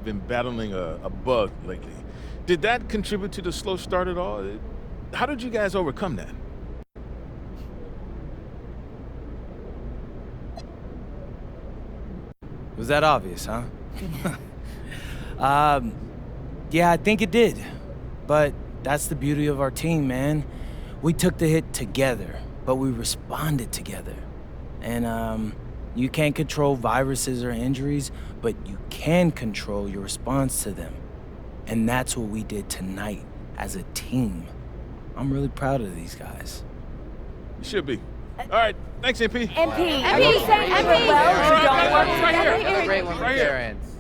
I've been battling a bug lately. Did that contribute to the slow start at all? How did you guys overcome that? Was that obvious, huh? Yeah, I think it did. But that's the beauty of our team, man. We took the hit together, but we responded together. And, you can't control viruses or injuries, but you can control your response to them. And that's what we did tonight as a team. I'm really proud of these guys. You should be. All right, thanks, MP. MP, are you saying MP? Well, you don't work together? That's a great one from Terrence.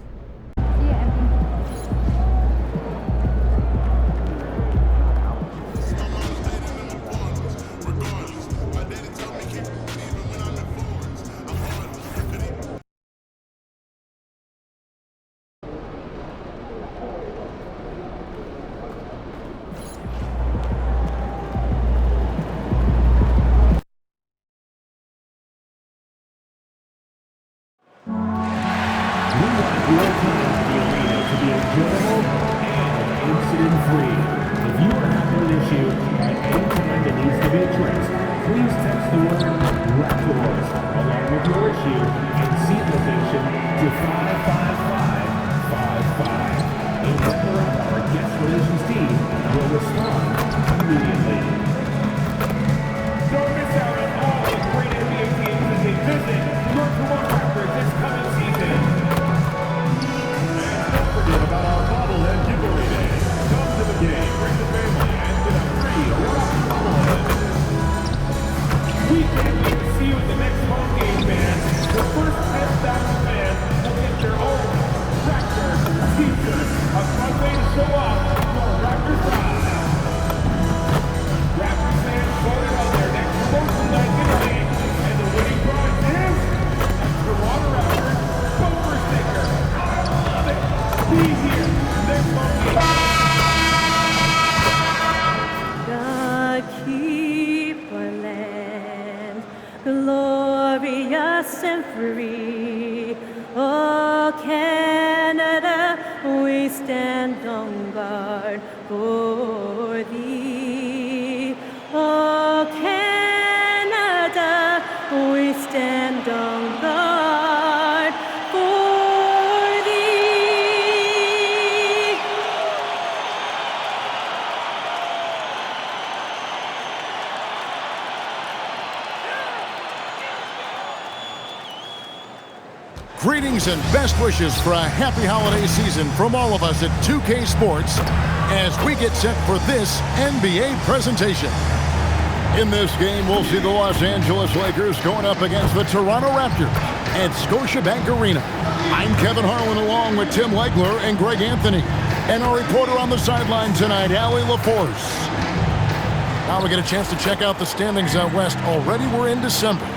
Your time to the arena to be enjoyable and incident-free. If you are having an issue at any time that needs to be addressed, please text the word Raptors along with your issue and seat location to 55555. A member of our guest relations team will respond immediately. Don't miss out on all the great NBA games as they visit your Toronto Raptors this coming season. About our bobblehead giveaway day. Come to the game, bring the family, and get a free rock bobblehead. We can't wait to see you at the next home game, man. The first 10,000 fans will get their own Raptors t-shirt. A fun way to show off your Raptors pride. Raptors fans voted on their next promotion night giveaway, and the winning prize is a Toronto Raptors bumper sticker. I love it. Be here next Monday. God keep our land glorious and free. Oh, Canada, we stand on guard for thee. Oh, Canada, we stand on guard for thee. Greetings and best wishes for a happy holiday season from all of us at 2K Sports as we get set for this NBA presentation. In this game, we'll see the Los Angeles Lakers going up against the Toronto Raptors at Scotiabank Arena. I'm Kevin Harlan along with Tim Legler and Greg Anthony. And our reporter on the sideline tonight, Allie LaForce. Now we get a chance to check out the standings out west. Already we're in December.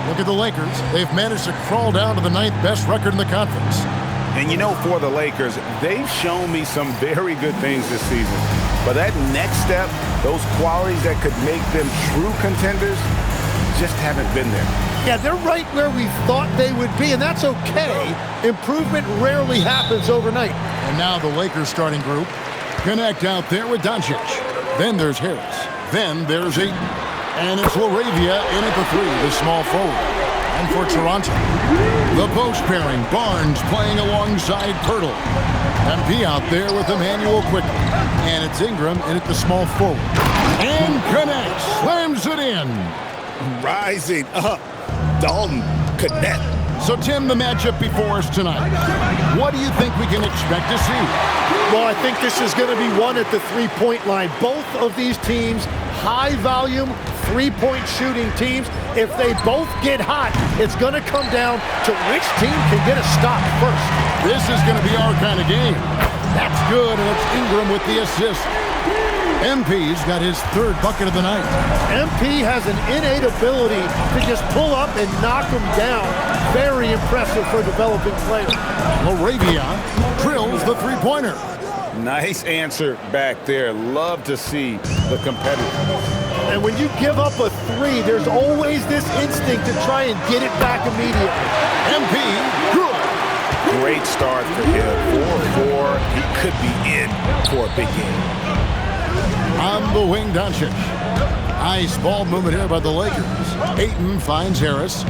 Look at the Lakers. They've managed to crawl down to the 9th best record in the conference. And you know, for the Lakers, they've shown me some very good things this season. But that next step, those qualities that could make them true contenders, just haven't been there. Yeah, they're right where we thought they would be, and that's okay. Improvement rarely happens overnight. And now the Lakers starting group. Connect out there with Doncic. Then there's Harris. Then there's Ayton. And it's LaRavia in at the 3, the small forward. And for Toronto, the post pairing, Barnes playing alongside Pirtle. MP out there with Emmanuel Quickly. And it's Ingram in at the small forward. And connects, slams it in. Rising up, Dalton connect. So, Tim, the matchup before us tonight. What do you think we can expect to see? Well, I think this is going to be one at the three-point line. Both of these teams, high-volume, three-point shooting teams. If they both get hot, it's going to come down to which team can get a stop first. This is going to be our kind of game. That's good, and it's Ingram with the assist. MP's got his 3rd bucket of the night. MP has an innate ability to just pull up and knock them down. Very impressive for a developing player. LaRavia drills the three-pointer. Nice answer back there. Love to see the competitor. And when you give up a 3, there's always this instinct to try and get it back immediately. MP, good. great start for him. 4-4. He could be in for a big game. On the wing, Doncic. Nice ball movement here by the Lakers. Ayton finds Harris.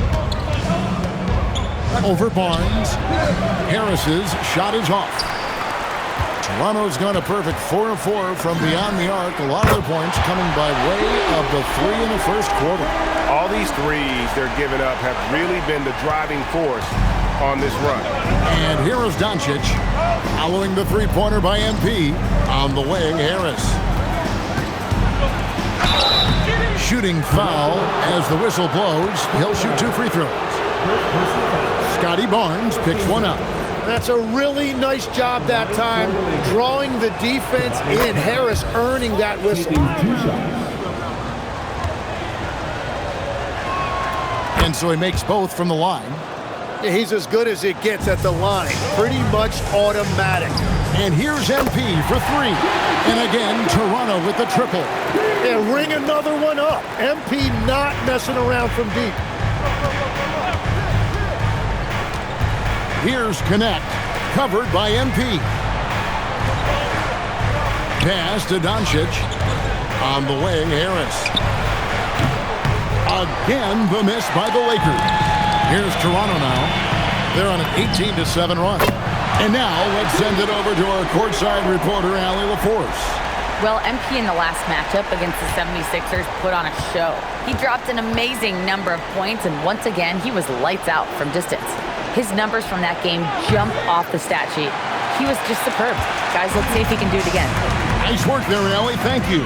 Over Barnes. Harris's shot is off. Toronto's gone a perfect 4-4 from beyond the arc. A lot of their points coming by way of the three in the first quarter. All these threes they're giving up have really been the driving force on this run. And here is Doncic following the three-pointer by MP. On the wing, Harris. Shooting foul as the whistle blows. He'll shoot 2 free throws. Scotty Barnes picks one up. That's a really nice job that time, drawing the defense in. Harris earning that whistle. And so he makes both from the line. Yeah, he's as good as it gets at the line. Pretty much automatic. And here's MP for 3. And again, Toronto with the triple. Yeah, ring another one up. MP not messing around from deep. Here's Connect, covered by MP. Pass to Doncic. On the wing, Harris. Again, the miss by the Lakers. Here's Toronto now. They're on an 18-7 run. And now, let's send it over to our courtside reporter, Allie LaForce. Well, MP in the last matchup against the 76ers put on a show. He dropped an amazing number of points, and once again, he was lights out from distance. His numbers from that game jump off the stat sheet. He was just superb. Guys, let's see if he can do it again. Nice work there, Allie. Thank you.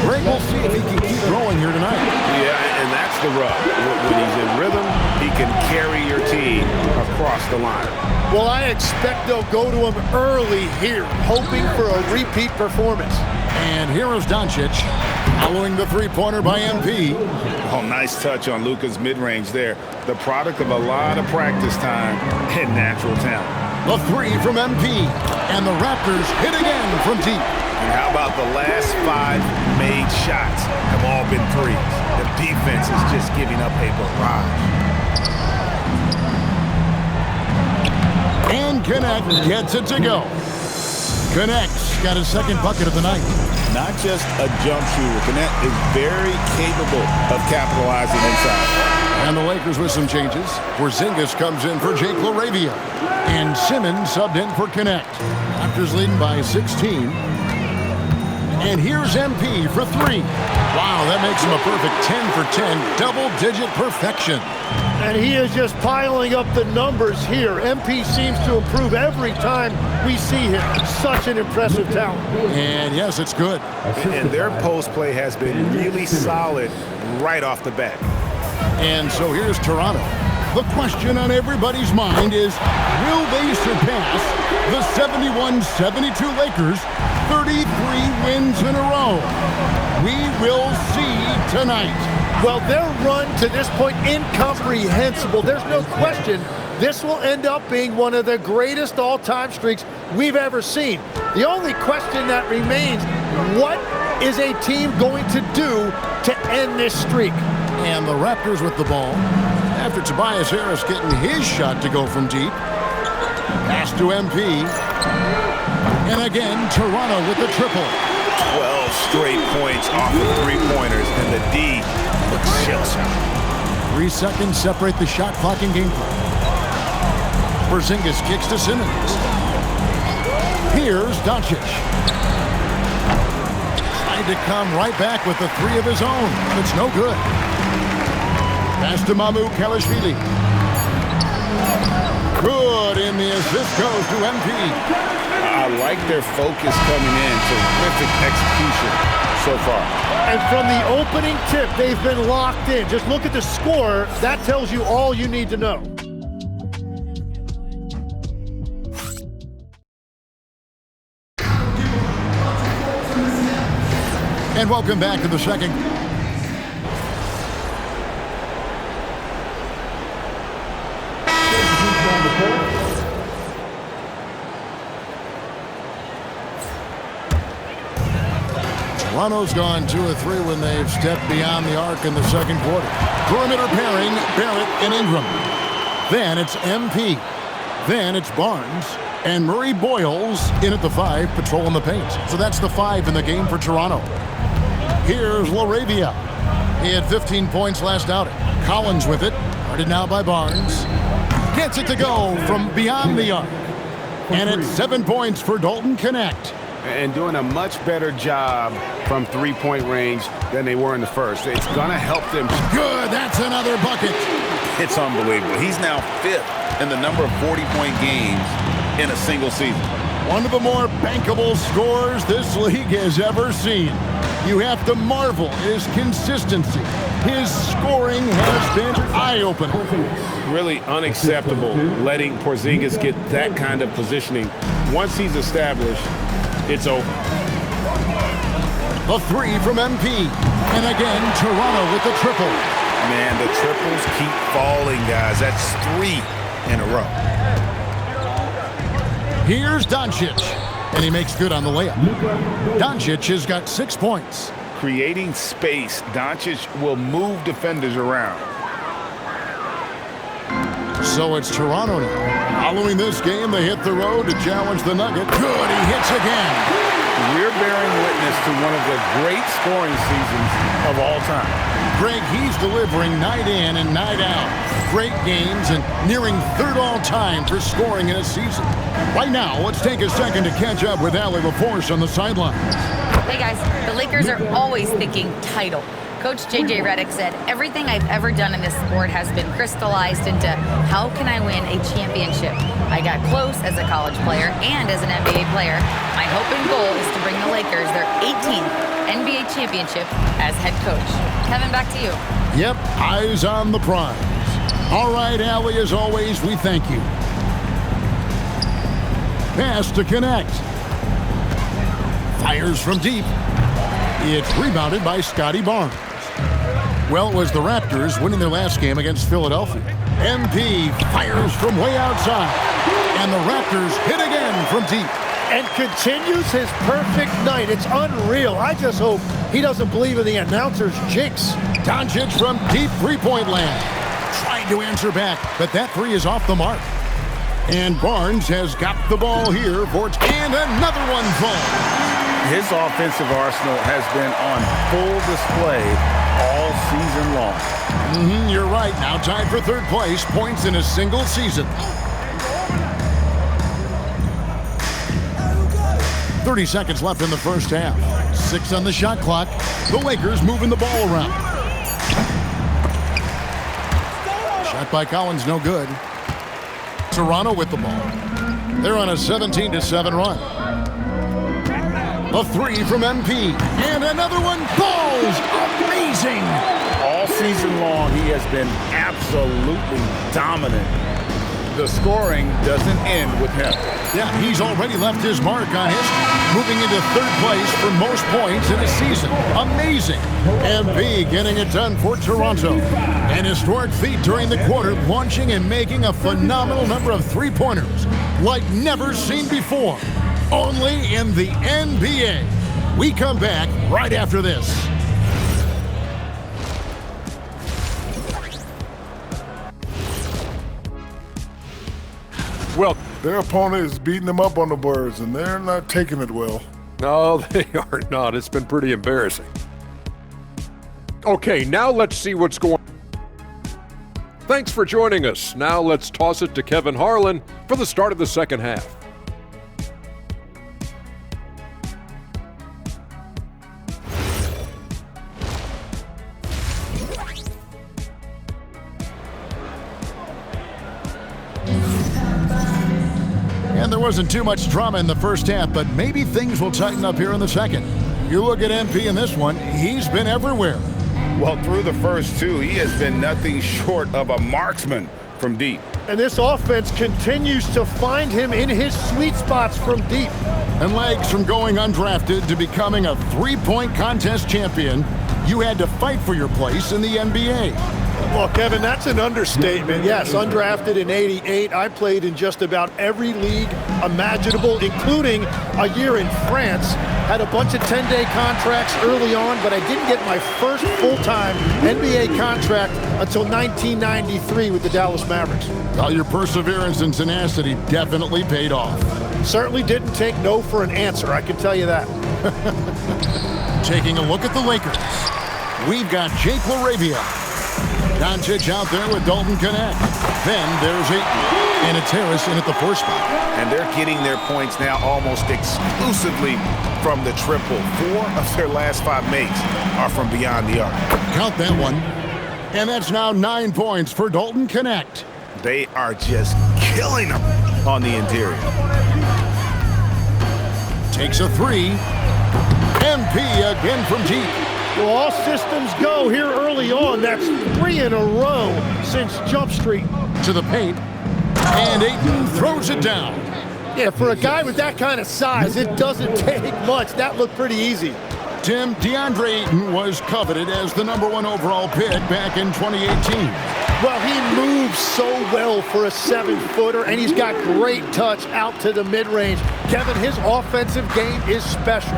Greg, we'll see if he can keep growing here tonight. Yeah, and that's the rub. When he's in rhythm, he can carry your team across the line. Well, I expect they'll go to him early here, hoping for a repeat performance. And here is Doncic, following the three-pointer by MP. Oh, nice touch on Luka's mid-range there. The product of a lot of practice time and natural talent. The 3 from MP. And the Raptors hit again from deep. And how about the last 5 made shots have all been threes? The defense is just giving up a barrage. And Connect gets it to go. Connect's got his second bucket of the night. Not just a jump shooter. Connect is very capable of capitalizing inside. And the Lakers with some changes. Porzingis comes in for Jake LaRavia. And Simmons subbed in for Connect. Raptors leading by 16. And here's MP for 3. Wow, that makes him a perfect 10 for 10. Double-digit perfection. And he is just piling up the numbers here. MP seems to improve every time we see him. Such an impressive talent. And yes, it's good. And their post play has been really solid right off the bat. And so here's Toronto. The question on everybody's mind is, will they surpass the 71-72 Lakers, 33 wins in a row? We will see tonight. Well, their run to this point, incomprehensible. There's no question this will end up being one of the greatest all-time streaks we've ever seen. The only question that remains, what is a team going to do to end this streak? And the Raptors with the ball. After Tobias Harris getting his shot to go from deep. Pass to MP. And again, Toronto with the triple. 12 straight points off of three-pointers, and the D looks shell-shocked. 3 seconds separate the shot clock and game clock. Porzingis kicks to Simmons. Here's Doncic. Trying to come right back with the 3 of his own. It's no good. Pass to Mamu Kalashvili. Good, and the assist goes to MP. I like their focus coming in. Terrific execution so far. And from the opening tip, they've been locked in. Just look at the score. That tells you all you need to know. And welcome back to the second. Toronto's gone 2 of 3 when they've stepped beyond the arc in the second quarter. Perimeter pairing, Barrett and Ingram. Then it's MP. Then it's Barnes. And Murray Boyles in at the 5, patrolling the paint. So that's the 5 in the game for Toronto. Here's LaRavia. He had 15 points last outing. Collins with it. Guarded now by Barnes. Gets it to go from beyond the arc. And it's 7 points for Dalton Connect. And doing a much better job from three-point range than they were in the first. It's going to help them. Good, that's another bucket. It's unbelievable. He's now 5th in the number of 40-point games in a single season. One of the more bankable scores this league has ever seen. You have to marvel at his consistency. His scoring has been eye-opening. Really unacceptable letting Porzingis get that kind of positioning. Once he's established, it's over. The 3 from MP. And again, Toronto with the triple. Man, the triples keep falling, guys. That's 3 in a row. Here's Doncic. And he makes good on the layup. Doncic has got 6 points. Creating space, Doncic will move defenders around. So it's Toronto now. Following this game, they hit the road to challenge the Nugget. Good, he hits again. We're bearing witness to one of the great scoring seasons of all time. Greg, he's delivering night in and night out. Great games and nearing 3rd all-time for scoring in a season. Right now, let's take a second to catch up with Allie LaForce on the sidelines. Hey guys, the Lakers are always thinking title. Coach J.J. Redick said, everything I've ever done in this sport has been crystallized into how can I win a championship. I got close as a college player and as an NBA player. My hope and goal is to bring the Lakers their 18th NBA championship as head coach. Kevin, back to you. Yep, eyes on the prize. All right, Allie, as always, we thank you. Pass to Connect. Fires from deep. It's rebounded by Scotty Barnes. Well, it was the Raptors winning their last game against Philadelphia. MP fires from way outside. And the Raptors hit again from deep. And continues his perfect night. It's unreal. I just hope he doesn't believe in the announcer's jinx. Doncic from deep three-point land. Trying to answer back, but that 3 is off the mark. And Barnes has got the ball here for it. And another one falls. His offensive arsenal has been on full display all season long. You're right. Now tied for 3rd place. Points in a single season. 30 seconds left in the first half. 6 on the shot clock. The Lakers moving the ball around. Shot by Collins, no good. Toronto with the ball. They're on a 17-7 run. A 3 from MP. And another one falls. Amazing. All season long, he has been absolutely dominant. The scoring doesn't end with him. Yeah, he's already left his mark on history, moving into 3rd place for most points in a season. Amazing. MP getting it done for Toronto. An historic feat during the quarter, launching and making a phenomenal number of three-pointers like never seen before. Only in the NBA. We come back right after this. Well, their opponent is beating them up on the boards, and they're not taking it well. No, they are not. It's been pretty embarrassing. Okay, now let's see what's going on. Thanks for joining us. Now let's toss it to Kevin Harlan for the start of the second half. And there wasn't too much drama in the first half, but maybe things will tighten up here in the second. You look at MP in this one, he's been everywhere. Well, through the first 2, he has been nothing short of a marksman from deep. And this offense continues to find him in his sweet spots from deep. And legs from going undrafted to becoming a three-point contest champion, you had to fight for your place in the NBA. Well, Kevin, that's an understatement. Yes, undrafted in '88. I played in just about every league imaginable, including a year in France. Had a bunch of 10-day contracts early on, but I didn't get my first full-time NBA contract until 1993 with the Dallas Mavericks. Well, your perseverance and tenacity definitely paid off. Certainly didn't take no for an answer, I can tell you that. Taking a look at the Lakers, we've got Jake LaRavia. Doncic out there with Dalton Connect. Then there's Ayton, and it's Harris in at the 4 spot. And they're getting their points now almost exclusively from the triple. 4 of their last 5 makes are from beyond the arc. Count that one. And that's now 9 points for Dalton Connect. They are just killing them on the interior. Takes a 3. MP again from deep. Well, all systems go here early on. That's 3 in a row since Jump Street. To the paint. And Ayton throws it down. Yeah, for a guy with that kind of size, it doesn't take much. That looked pretty easy. Tim, DeAndre Ayton was coveted as the #1 overall pick back in 2018. Well, he moves so well for a 7-footer, and he's got great touch out to the mid-range. Kevin, his offensive game is special.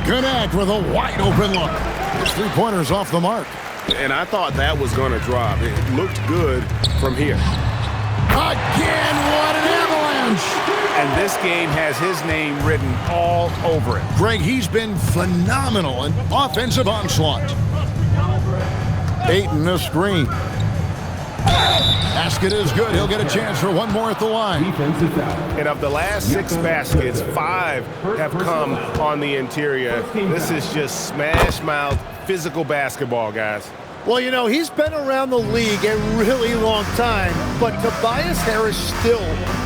Connect with a wide-open look. His 3-pointer's off the mark. And I thought that was going to drop. It looked good from here. Again, what an avalanche! And this game has his name written all over it. Greg, he's been phenomenal in offensive onslaught. Ayton a screen. Basket is good. He'll get a chance for one more at the line. And of the last 6 baskets, 5 have come on the interior. This is just smash-mouth physical basketball, guys. Well, you know, he's been around the league a really long time, but Tobias Harris still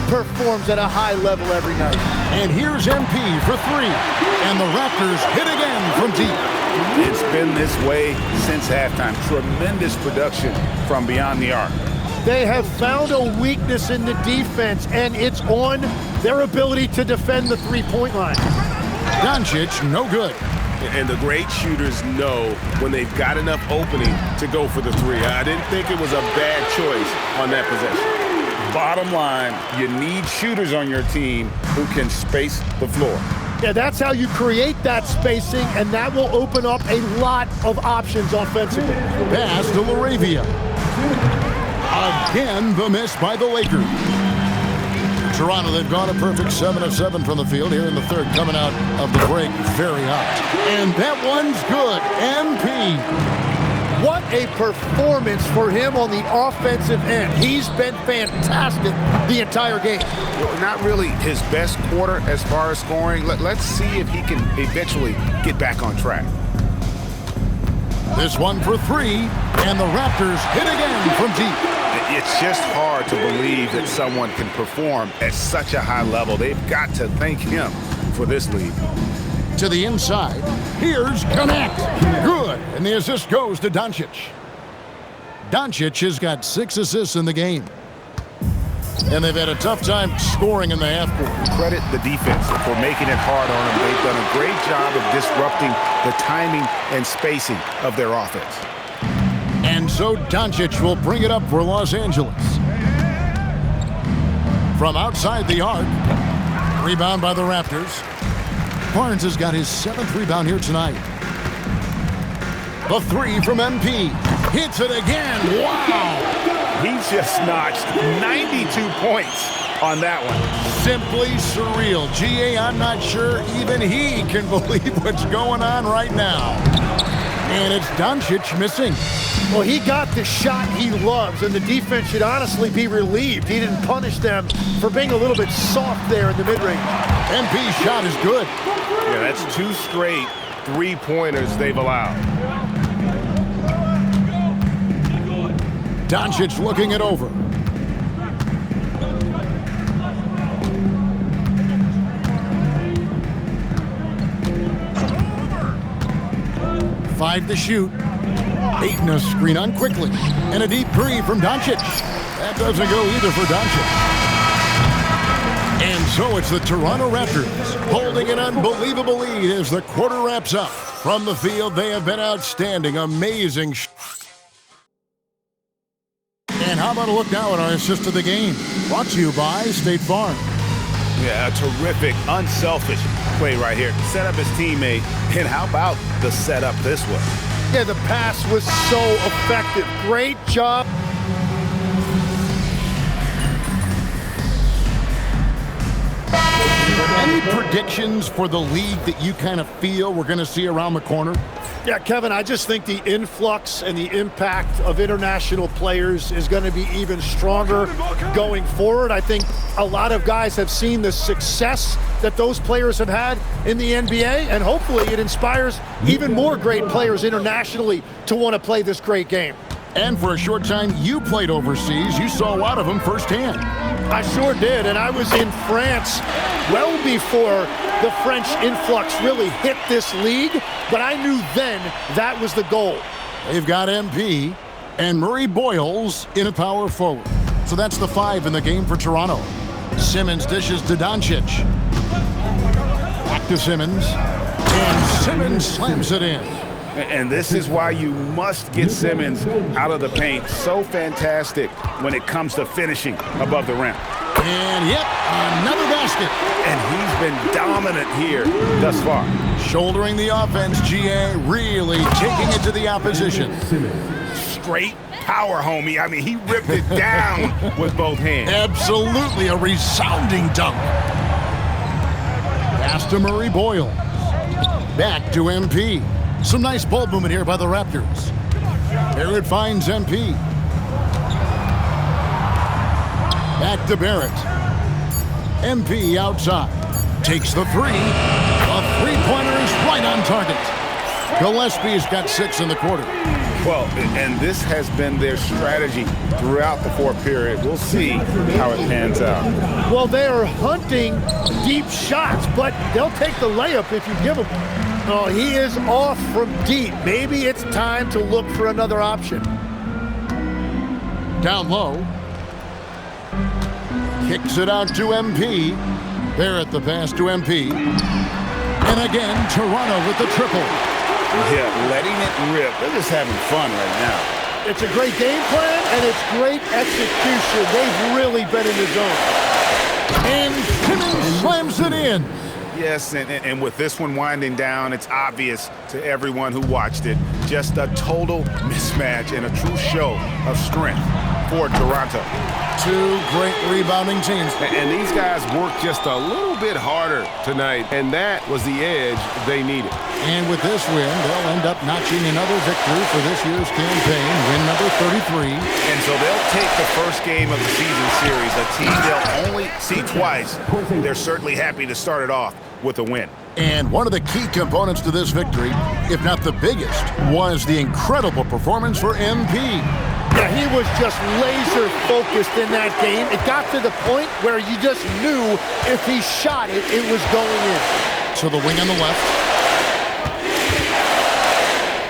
performs at a high level every night. And here's MP for 3. And the Raptors hit again from deep. It's been this way since halftime. Tremendous production from beyond the arc. They have found a weakness in the defense, and it's on their ability to defend the 3-point line. Doncic, no good. And the great shooters know when they've got enough opening to go for the 3. I didn't think it was a bad choice on that possession. Bottom line, you need shooters on your team who can space the floor. Yeah, that's how you create that spacing, and that will open up a lot of options offensively. Pass to LaRavia. Again, the miss by the Lakers. Toronto, they've gone a perfect 7 of 7 from the field here in the third, coming out of the break very hot. And that one's good. MP. What a performance for him on the offensive end. He's been fantastic the entire game. Not really his best quarter as far as scoring. Let's see if he can eventually get back on track. This one for 3, and the Raptors hit again from deep. It's just hard to believe that someone can perform at such a high level. They've got to thank him for this lead. To the inside, here's Connect. Good, and the assist goes to Doncic. Doncic has got 6 assists in the game. And they've had a tough time scoring in the half court. Credit the defense for making it hard on them. They've done a great job of disrupting the timing and spacing of their offense. And so Doncic will bring it up for Los Angeles. From outside the arc, rebound by the Raptors. Barnes has got his 7th rebound here tonight. The 3 from MP. Hits it again. Wow! He just notched 92 points on that one. Simply surreal. GA, I'm not sure even he can believe what's going on right now. And it's Doncic missing. Well, he got the shot he loves, and the defense should honestly be relieved. He didn't punish them for being a little bit soft there in the mid-range. MP's shot is good. Yeah, that's 2 straight 3-pointers they've allowed. Doncic looking it over. Five to shoot. Ayton a screen on quickly. And a deep 3 from Doncic. That doesn't go either for Doncic. And so it's the Toronto Raptors holding an unbelievable lead as the quarter wraps up. From the field, they have been outstanding. Amazing And how about a look now at our assist of the game? Brought to you by State Farm. Yeah, a terrific, unselfish play right here. Set up his teammate, and how about the setup this way? Yeah, the pass was so effective. Great job. Any predictions for the league that you kind of feel we're going to see around the corner? Yeah, Kevin, I just think the influx and the impact of international players is going to be even stronger going forward. I think a lot of guys have seen the success that those players have had in the NBA, and hopefully it inspires even more great players internationally to want to play this great game. And for a short time, you played overseas. You saw a lot of them firsthand. I sure did, and I was in France well before the French influx really hit this league, but I knew then that was the goal. They've got MP and Murray Boyles in a power forward. So that's the 5 in the game for Toronto. Simmons dishes to Doncic. Back to Simmons. And Simmons slams it in. And this is why you must get Simmons out of the paint. So fantastic when it comes to finishing above the rim. And yep, another basket. And he's been dominant here thus far. Shouldering the offense, GA really taking it to the opposition. Straight power, homie. I mean, he ripped it down with both hands. Absolutely a resounding dunk. Pass to Murray Boyles. Back to MP. Some nice ball movement here by the Raptors. Barrett finds MP. Back to Barrett. MP outside. Takes the 3. A three-pointer is right on target. Gillespie's got 6 in the quarter. Well, and this has been their strategy throughout the fourth period. We'll see how it pans out. Well, they are hunting deep shots, but they'll take the layup if you give them. Oh, he is off from deep. Maybe it's time to look for another option. Down low. Kicks it out to MP. Barrett the pass to MP. And again, Toronto with the triple. Yeah, letting it rip. They're just having fun right now. It's a great game plan, and it's great execution. They've really been in the zone. And Simmons slams it in. Yes, and with this one winding down, it's obvious to everyone who watched it. Just a total mismatch and a true show of strength for Toronto. 2 great rebounding teams. And these guys worked just a little bit harder tonight, and that was the edge they needed. And with this win, they'll end up notching another victory for this year's campaign, win number 33. And so they'll take the first game of the season series, a team they'll only see twice. They're certainly happy to start it off with a win. And one of the key components to this victory, if not the biggest, was the incredible performance for MP. Yeah, he was just laser focused in that game. It got to the point where you just knew if he shot it, it was going in. So the wing on the left.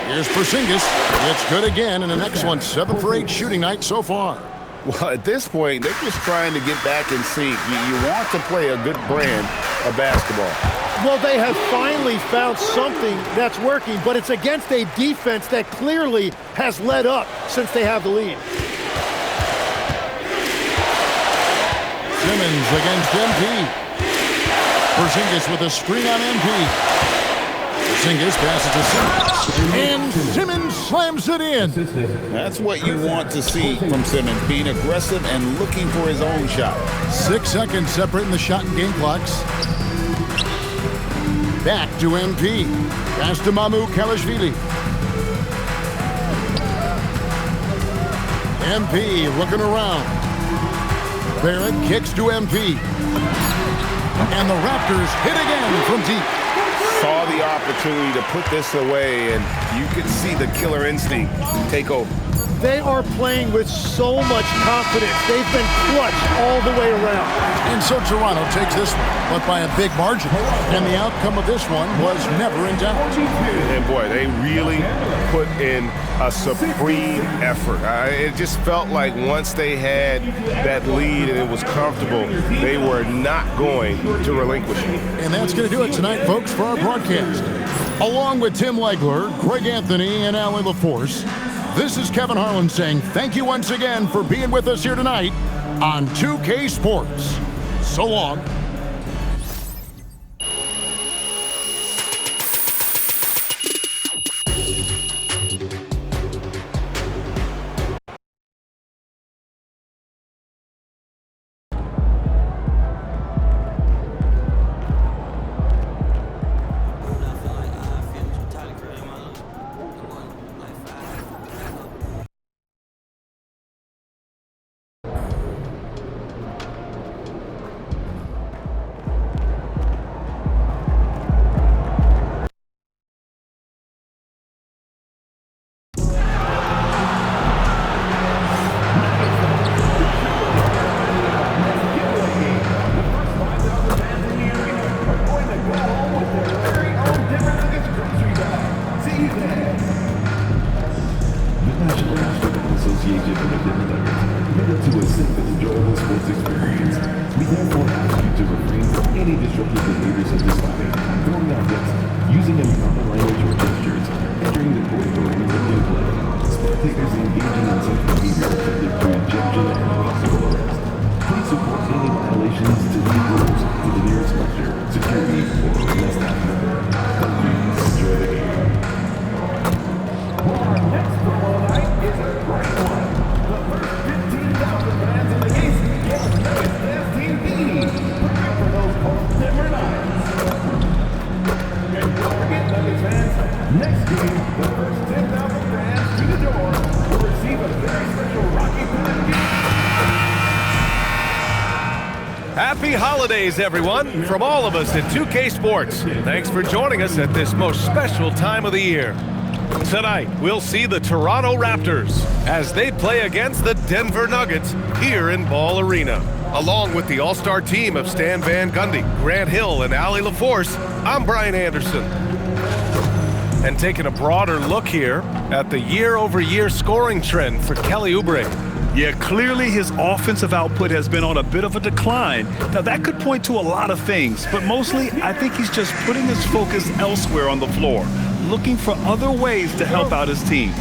Here's Porzingis. It's good again, and an excellent 7 for 8 shooting night so far. Well, at this point, they're just trying to get back in sync. You want to play a good brand of basketball. Well, they have finally found something that's working, but it's against a defense that clearly has let up since they have the lead. Simmons against MP. Porzingis with a screen on MP. Porzingis passes to Simmons. And Simmons slams it in. That's what you want to see from Simmons, being aggressive and looking for his own shot. 6 seconds separating the shot and game clocks. Back to MP. Pass to Mamoukelashvili. MP looking around. Barrett kicks to MP. And the Raptors hit again from deep. Saw the opportunity to put this away, and you could see the killer instinct take over. They are playing with so much confidence. They've been clutch all the way around. And so Toronto takes this one, but by a big margin. And the outcome of this one was never in doubt. And boy, they really put in a supreme effort. It just felt like once they had that lead and it was comfortable, they were not going to relinquish it. And that's going to do it tonight, folks, for our broadcast. Along with Tim Legler, Greg Anthony, and Allie LaForce, this is Kevin Harlan saying thank you once again for being with us here tonight on 2K Sports. So long. Happy holidays, everyone, from all of us at 2K Sports. Thanks for joining us at this most special time of the year. Tonight, we'll see the Toronto Raptors as they play against the Denver Nuggets here in Ball Arena. Along with the all-star team of Stan Van Gundy, Grant Hill, and Allie LaForce, I'm Brian Anderson. And taking a broader look here at the year-over-year scoring trend for Kelly Oubre. Yeah, clearly his offensive output has been on a bit of a decline. Now, that could point to a lot of things, but mostly I think he's just putting his focus elsewhere on the floor, looking for other ways to help out his team.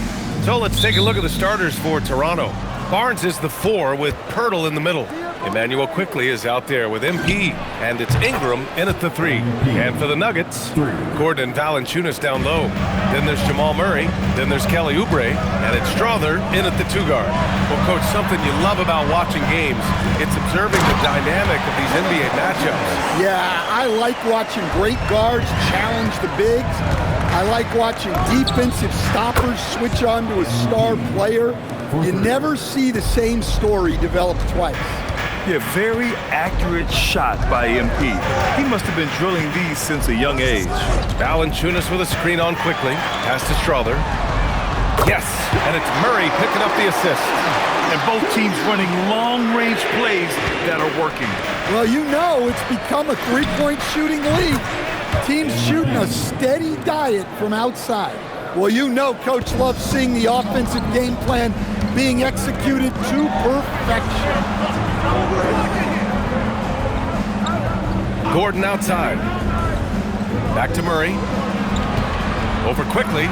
So let's take a look at the starters for Toronto. Barnes is the 4 with Pirtle in the middle. Emmanuel Quickley is out there with MP, and it's Ingram in at the 3. And for the Nuggets, Gordon and Valanciunas down low. Then there's Jamal Murray. Then there's Kelly Oubre, and it's Strother in at the 2 guard. Well, Coach, something you love about watching games, it's observing the dynamic of these NBA matchups. Yeah, I like watching great guards challenge the bigs. I like watching defensive stoppers switch on to a star player. You never see the same story develop twice. Yeah, very accurate shot by MP. He must have been drilling these since a young age. Valanciunas with a screen on quickly. Pass to Strother. Yes, and it's Murray picking up the assist. And both teams running long-range plays that are working. Well, you know it's become a three-point shooting league. Teams shooting a steady diet from outside. Well, you know Coach loves seeing the offensive game plan being executed to perfection. Gordon outside. Back to Murray. Over quickly.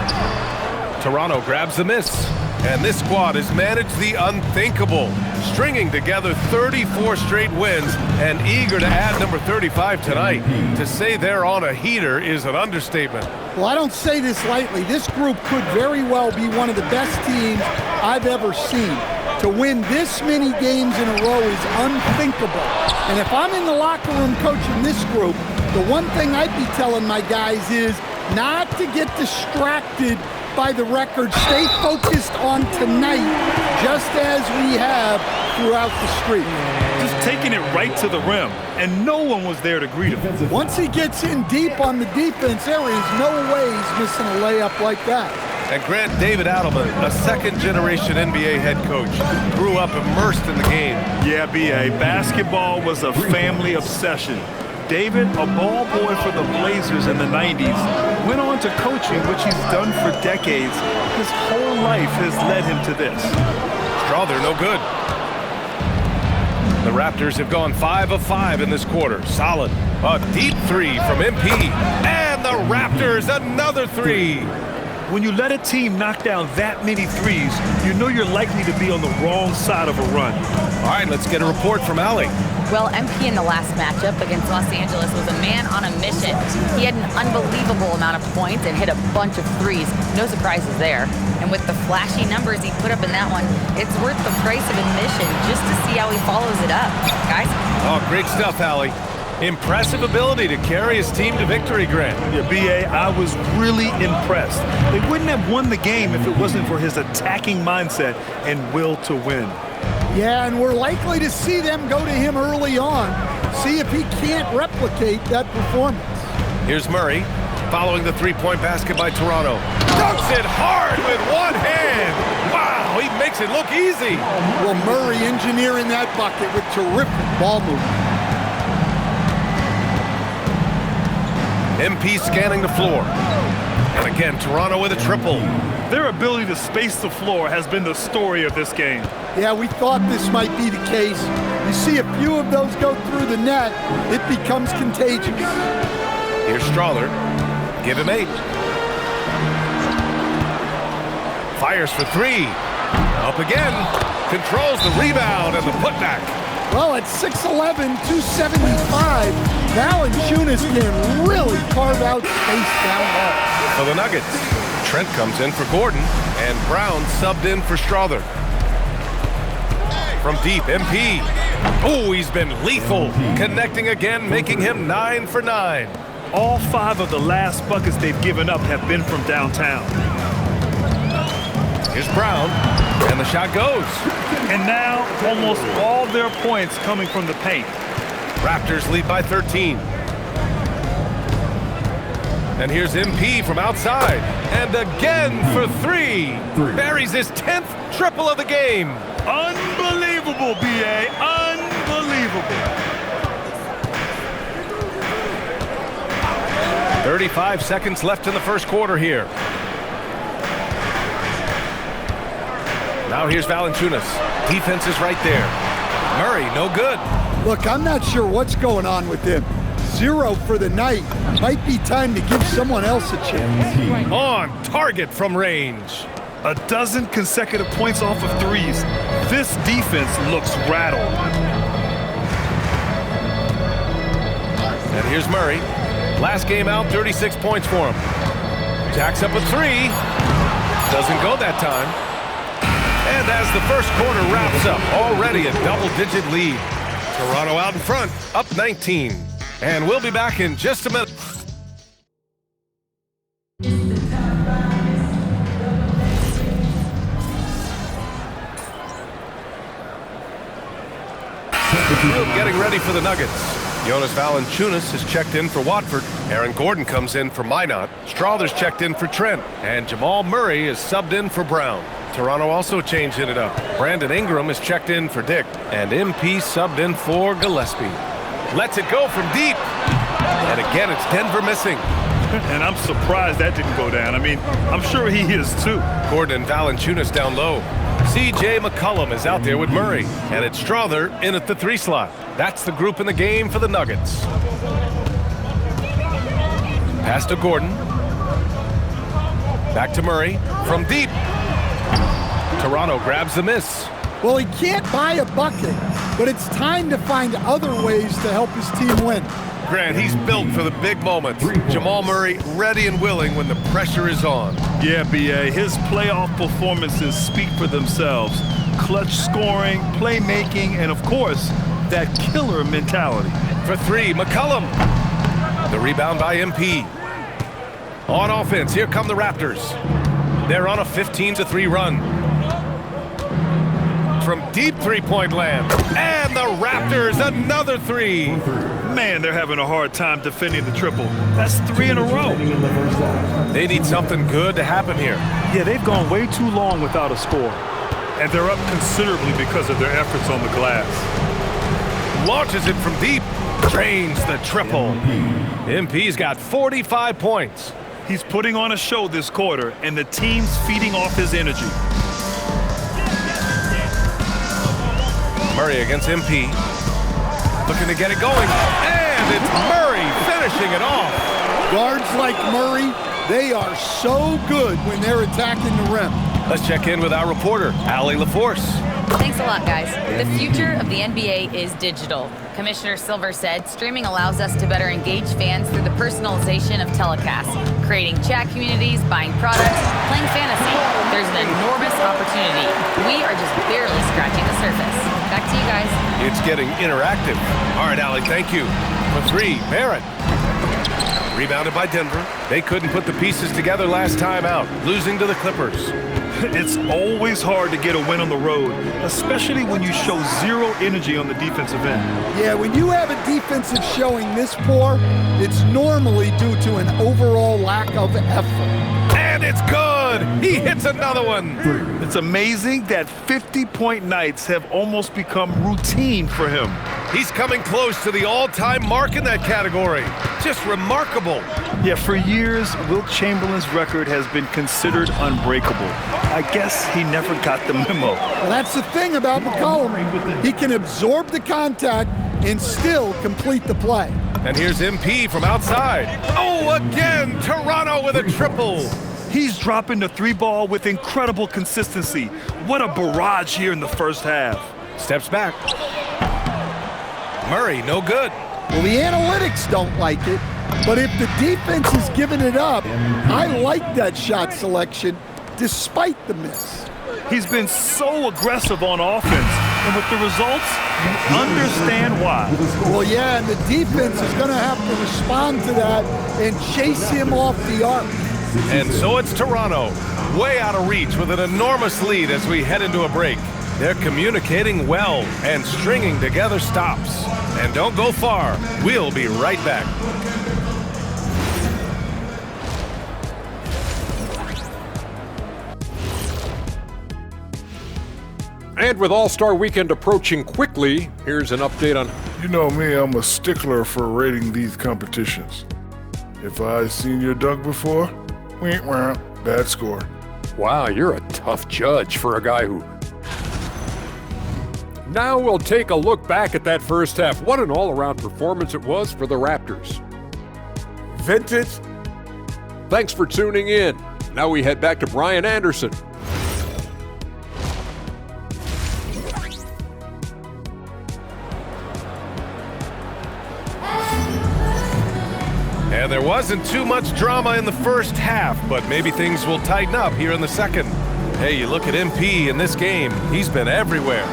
Toronto grabs the miss. And this squad has managed the unthinkable, stringing together 34 straight wins and eager to add number 35 tonight. To say they're on a heater is an understatement. Well, I don't say this lightly. This group could very well be one of the best teams I've ever seen. To win this many games in a row is unthinkable. And if I'm in the locker room coaching this group, the one thing I'd be telling my guys is not to get distracted by the record. Stay focused on tonight, just as we have throughout the streak. Just taking it right to the rim, and no one was there to greet him. Once he gets in deep on the defense, there is no way he's missing a layup like that. And Grant David Adelman, a second-generation NBA head coach, grew up immersed in the game. Yeah, B.A., basketball was a family obsession. David, a ball boy for the Blazers in the 90s, went on to coaching, which he's done for decades. His whole life has led him to this. Strother, no good. The Raptors have gone 5 of 5 in this quarter. Solid. A deep 3 from MP. And the Raptors, another 3. When you let a team knock down that many threes, you know you're likely to be on the wrong side of a run. All right, let's get a report from Allie. Well, MP in the last matchup against Los Angeles was a man on a mission. He had an unbelievable amount of points and hit a bunch of threes. No surprises there. And with the flashy numbers he put up in that one, it's worth the price of admission just to see how he follows it up. Guys? Oh, great stuff, Allie. Impressive ability to carry his team to victory, Grant. Yeah, B.A., I was really impressed. They wouldn't have won the game if it wasn't for his attacking mindset and will to win. Yeah, and we're likely to see them go to him early on, see if he can't replicate that performance. Here's Murray, following the three-point basket by Toronto. Dunks it hard with one hand. Wow, he makes it look easy. Well, Murray engineering that bucket with terrific ball movement. MP scanning the floor. And again, Toronto with a triple. Their ability to space the floor has been the story of this game. Yeah, we thought this might be the case. You see a few of those go through the net, it becomes contagious. Here's Strother. Give him 8. Fires for 3. Up again. Controls the rebound and the putback. Well, at 6'11", 275, Valanciunas can really carve out space down low. For the Nuggets, Trent comes in for Gordon, and Brown subbed in for Strother. From deep, MP. Oh, he's been lethal. Connecting again, making him 9 for 9. All 5 of the last buckets they've given up have been from downtown. Here's Brown, and the shot goes. And now, almost all their points coming from the paint. Raptors lead by 13. And here's MP from outside. And again for 3. Buries his 10th triple of the game. Unbelievable, B.A. Unbelievable. 35 seconds left in the first quarter here. Now here's Valanciunas. Defense is right there. Murray, no good. Look, I'm not sure what's going on with him. 0 for the night. Might be time to give someone else a chance. On target from range. A dozen consecutive points off of threes. This defense looks rattled. And here's Murray. Last game out, 36 points for him. Jacks up a 3. Doesn't go that time. And as the first quarter wraps up, already a double-digit lead. Toronto out in front, up 19. And we'll be back in just a minute. Getting ready for the Nuggets. Jonas Valanciunas has checked in for Watford. Aaron Gordon comes in for Minot. Strother's checked in for Trent. And Jamal Murray is subbed in for Brown. Toronto also changing it up. Brandon Ingram is checked in for Dick. And MP subbed in for Gillespie. Lets it go from deep. And again, it's Denver missing. And I'm surprised that didn't go down. I mean, I'm sure he is too. Gordon and Valanciunas down low. C.J. McCollum is out there with Murray. And it's Strother in at the 3 slot. That's the group in the game for the Nuggets. Pass to Gordon. Back to Murray. From deep. Toronto grabs the miss. Well, he can't buy a bucket, but it's time to find other ways to help his team win. Grant, he's built for the big moments. Jamal Murray ready and willing when the pressure is on. Yeah, B.A., his playoff performances speak for themselves. Clutch scoring, playmaking, and of course, that killer mentality. For 3, McCollum. The rebound by MP. On offense, here come the Raptors. They're on a 15-3 run. From deep three-point land. And the Raptors, another 3. Man, they're having a hard time defending the triple. That's 3 in a row. They need something good to happen here. Yeah, they've gone way too long without a score. And they're up considerably because of their efforts on the glass. Launches it from deep. Drains the triple. MP's got 45 points. He's putting on a show this quarter, and the team's feeding off his energy. Murray against MP. Looking to get it going. And it's Murray finishing it off. Guards like Murray They are so good when they're attacking the rim. Let's check in with our reporter, Allie LaForce. Thanks a lot, guys. The future of the NBA is digital. Commissioner Silver said streaming allows us to better engage fans through the personalization of telecasts, creating chat communities, buying products, playing fantasy. There's an enormous opportunity. We are just barely scratching the surface. Back to you guys. It's getting interactive. All right, Allie, thank you. For three, Barrett. Rebounded by Denver. They couldn't put the pieces together last time out, losing to the Clippers. It's always hard to get a win on the road, especially when you show zero energy on the defensive end. Yeah, when you have a defensive showing this poor, it's normally due to an overall lack of effort. And it's good! He hits another one! It's amazing that 50-point nights have almost become routine for him. He's coming close to the all-time mark in that category. Just remarkable. Yeah, for years, Wilt Chamberlain's record has been considered unbreakable. I guess he never got the memo. Well, that's the thing about McCollum. He can absorb the contact and still complete the play. And here's MP from outside. Oh, again, Toronto with a triple. He's dropping the three ball with incredible consistency. What a barrage here in the first half. Steps back. Murray, no good. Well, the analytics don't like it, but if the defense is giving it up, I like that shot selection despite the miss. He's been so aggressive on offense, and with the results, you understand why. Well, yeah, and the defense is going to have to respond to that and chase him off the arc. And so it's Toronto, way out of reach with an enormous lead as we head into a break. They're communicating well and stringing together stops. And don't go far. We'll be right back. And with All-Star Weekend approaching quickly, here's an update on... You know me, I'm a stickler for rating these competitions. If I've seen your dunk before, bad score. Wow, you're a tough judge for a guy who... Now we'll take a look back at that first half. What an all-around performance it was for the Raptors. Vintage. Thanks for tuning in. Now we head back to Brian Anderson. And there wasn't too much drama in the first half, but maybe things will tighten up here in the second. Hey, you look at MP in this game, he's been everywhere.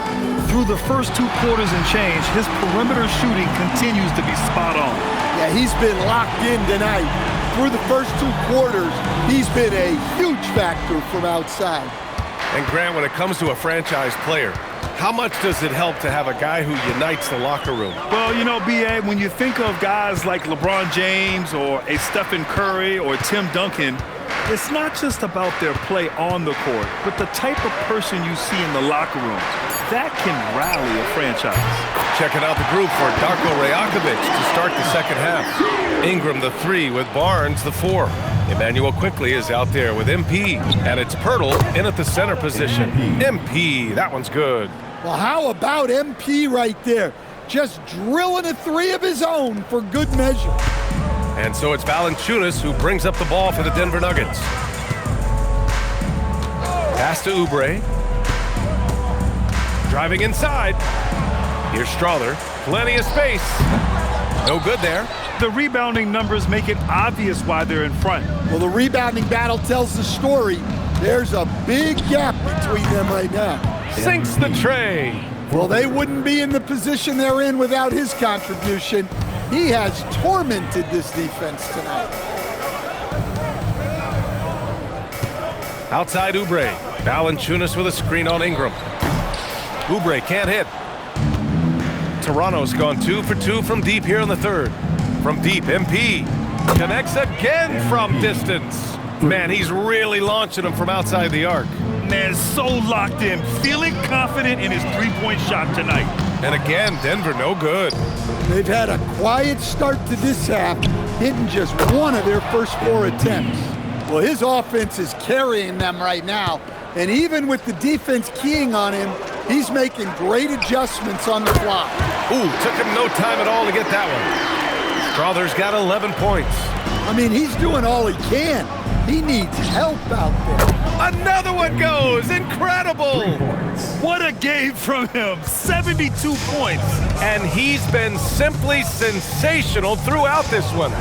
Through the first 2 quarters and change, his perimeter shooting continues to be spot on. Yeah, he's been locked in tonight. Through the first 2 quarters, he's been a huge factor from outside. And Grant, when it comes to a franchise player, how much does it help to have a guy who unites the locker room? Well, you know, B.A., when you think of guys like LeBron James or a Stephen Curry or Tim Duncan, it's not just about their play on the court, but the type of person you see in the locker room. That can rally a franchise. Checking out the group for Darko Rajakovic to start the second half. Ingram the 3 with Barnes the 4. Emmanuel Quickly is out there with MP, and it's Pirtle in at the center position. MP, that one's good. Well, how about MP right there? Just drilling a 3 of his own for good measure. And so it's Valanciunas who brings up the ball for the Denver Nuggets. Pass to Oubre. Driving inside. Here's Strother. Plenty of space. No good there. The rebounding numbers make it obvious why they're in front. Well, the rebounding battle tells the story. There's a big gap between them right now. Sinks the tray. Well, they wouldn't be in the position they're in without his contribution. He has tormented this defense tonight. Outside Oubre. Valanciunas with a screen on Ingram. Oubre can't hit. Toronto's gone 2 for 2 from deep here in the third. From deep, MP connects again from distance. Man, he's really launching them from outside the arc. Man, so locked in, feeling confident in his three-point shot tonight. And again, Denver no good. They've had a quiet start to this half, hitting just 1 of their first 4 attempts. Well, his offense is carrying them right now, and even with the defense keying on him, he's making great adjustments on the fly. Ooh, took him no time at all to get that one. Strother's got 11 points. I mean, he's doing all he can. He needs help out there. Another one goes. Incredible. What a game from him. 72 points. And he's been simply sensational throughout this one.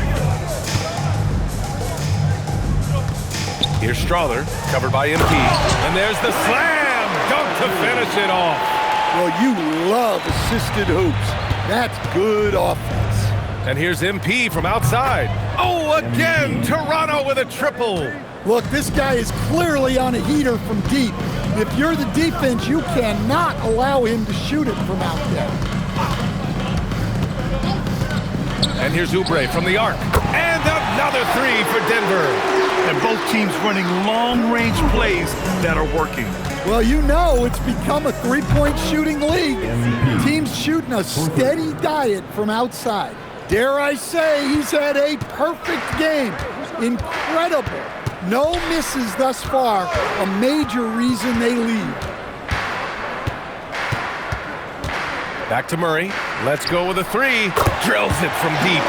Here's Strother, covered by MP. And there's the slam dunk to finish it off. Well, you love assisted hoops. That's good offense. And here's MP from outside. Oh, again, Toronto with a triple. Look, this guy is clearly on a heater from deep. If you're the defense, you cannot allow him to shoot it from out there. And here's Oubre from the arc. And another three for Denver. And both teams running long-range plays that are working. Well, you know it's become a three-point shooting league. Teams shooting a steady diet from outside. Dare I say he's had a perfect game. Incredible. No misses thus far, a major reason they lead. Back to Murray. Let's go with a three. Drills it from deep.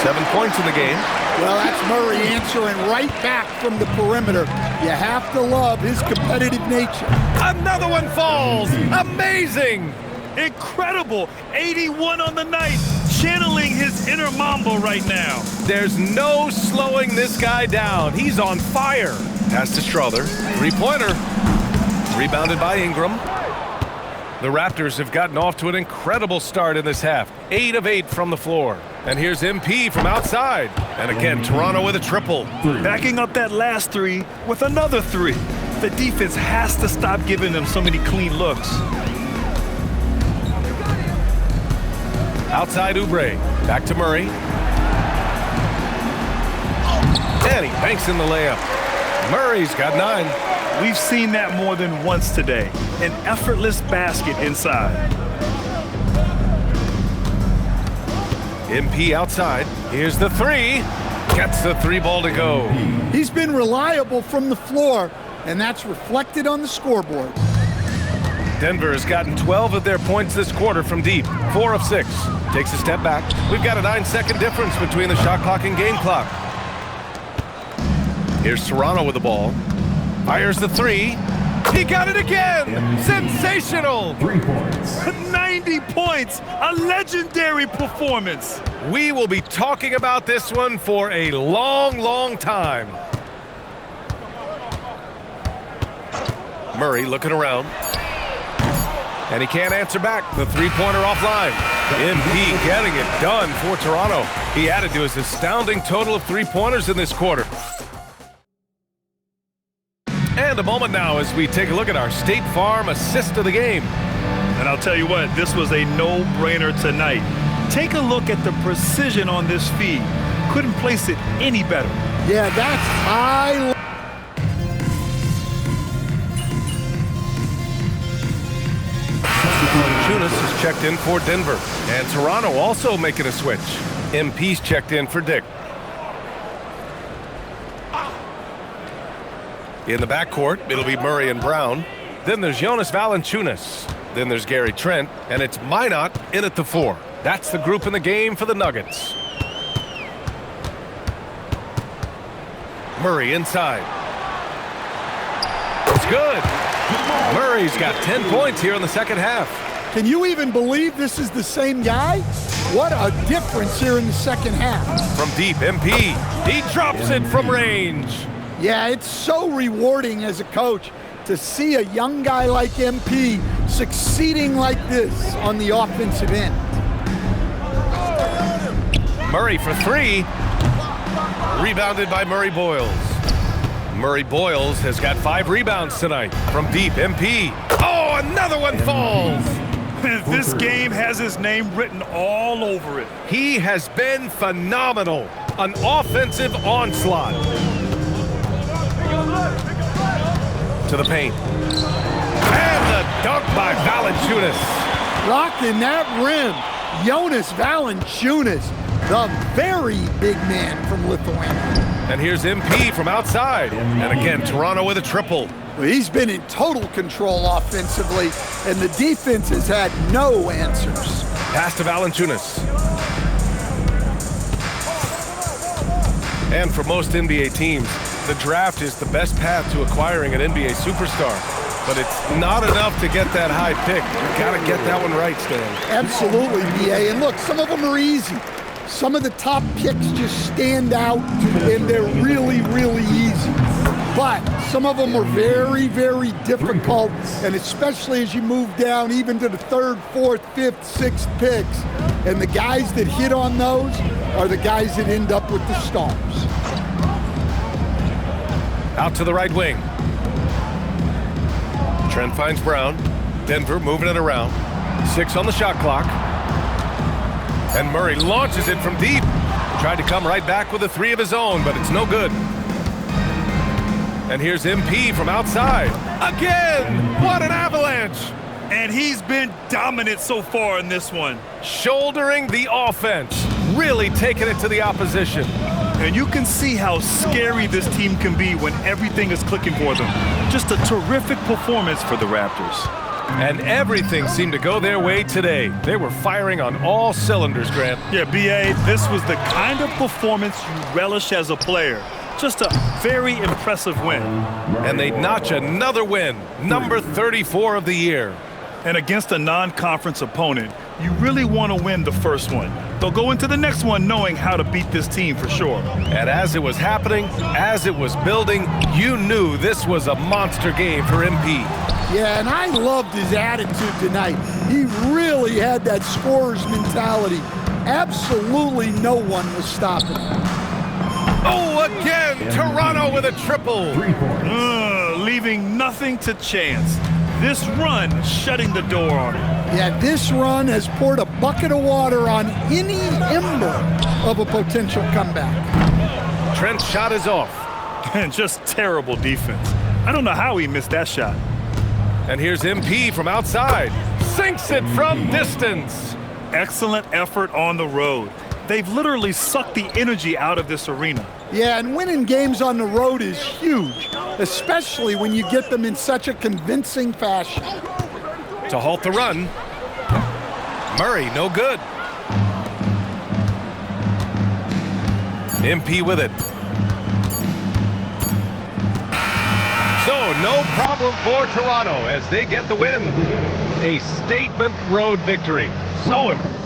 7 points in the game. Well, that's Murray answering right back from the perimeter. You have to love his competitive nature. Another one falls. Amazing. Incredible. 81 on the night. Channeling his inner Mamba right now. There's no slowing this guy down. He's on fire. Pass to Strother. Three-pointer. Rebounded by Ingram. The Raptors have gotten off to an incredible start in this half. 8 of 8 from the floor. And here's MP from outside. And again, Toronto with a triple. Backing up that last three with another three. The defense has to stop giving them so many clean looks. Outside Oubre. Back to Murray. And he banks in the layup. Murray's got 9. We've seen that more than once today. An effortless basket inside. MP outside. Here's the three. Gets the three ball to go. He's been reliable from the floor, and that's reflected on the scoreboard. Denver has gotten 12 of their points this quarter from deep. 4 of 6. Takes a step back. We've got a 9-second difference between the shot clock and game clock. Here's Toronto with the ball. Fires the three. He got it again! Sensational! 3 points. 90 points! A legendary performance! We will be talking about this one for a long, long time. Murray looking around. And he can't answer back. The three-pointer offline. MP getting it done for Toronto. He added to his astounding total of three-pointers in this quarter. And a moment now as we take a look at our State Farm assist of the game. And I'll tell you what, this was a no-brainer tonight. Take a look at the precision on this feed. Couldn't place it any better. Yeah, that's high. Chunas is checked in for Denver. And Toronto also making a switch. MP's checked in for Dick. In the backcourt, it'll be Murray and Brown. Then there's Jonas Valanciunas. Then there's Gary Trent. And it's Minot in at the 4. That's the group in the game for the Nuggets. Murray inside. It's good. Murray's got 10 points here in the second half. Can you even believe this is the same guy? What a difference here in the second half. From deep, MP. He drops it from range. Yeah, it's so rewarding as a coach to see a young guy like MP succeeding like this on the offensive end. Murray for 3. Rebounded by Murray Boyles. Murray Boyles has got 5 rebounds tonight. From deep, MP. Oh, another one falls. This game has his name written all over it. He has been phenomenal. An offensive onslaught. To the paint. And the dunk by Valanciunas. Rocking that rim. Jonas Valanciunas, the very big man from Lithuania. And here's MP from outside. And again, Toronto with a triple. Well, he's been in total control offensively, and the defense has had no answers. Pass to Valanciunas. And for most NBA teams, The draft is the best path to acquiring an NBA superstar, but it's not enough to get that high pick. You gotta get that one right, Stan. Absolutely, BA. And look, some of them are easy. Some of the top picks just stand out, and they're really, really easy. But some of them are very, very difficult, and especially as you move down even to the 3rd, 4th, 5th, 6th picks. And the guys that hit on those are the guys that end up with the stars. Out to the right wing. Trent finds Brown. Denver moving it around. 6 on the shot clock. And Murray launches it from deep. Tried to come right back with a 3 of his own, but it's no good. And here's MP from outside. Again! What an avalanche! And he's been dominant so far in this one. Shouldering the offense. Really taking it to the opposition. And you can see how scary this team can be when everything is clicking for them. Just a terrific performance for the Raptors. And everything seemed to go their way today. They were firing on all cylinders, Grant. Yeah, BA, this was the kind of performance you relish as a player. Just a very impressive win. And they notch another win, number 34 of the year. And against a non-conference opponent, you really want to win the first one. They'll go into the next one knowing how to beat this team for sure. And as it was happening, as it was building, you knew this was a monster game for MP. Yeah, and I loved his attitude tonight. He really had that scorer's mentality. Absolutely no one was stopping him. Oh, again, Toronto with a triple. Leaving nothing to chance. This run shutting the door on him. Yeah, this run has poured a bucket of water on any ember of a potential comeback. Trent's shot is off. And just terrible defense. I don't know how he missed that shot. And here's MP from outside. Sinks it from distance. Excellent effort on the road. They've literally sucked the energy out of this arena. Yeah, and winning games on the road is huge, especially when you get them in such a convincing fashion. To halt the run. Murray, no good. MP with it. So, no problem for Toronto as they get the win. A statement road victory. So important.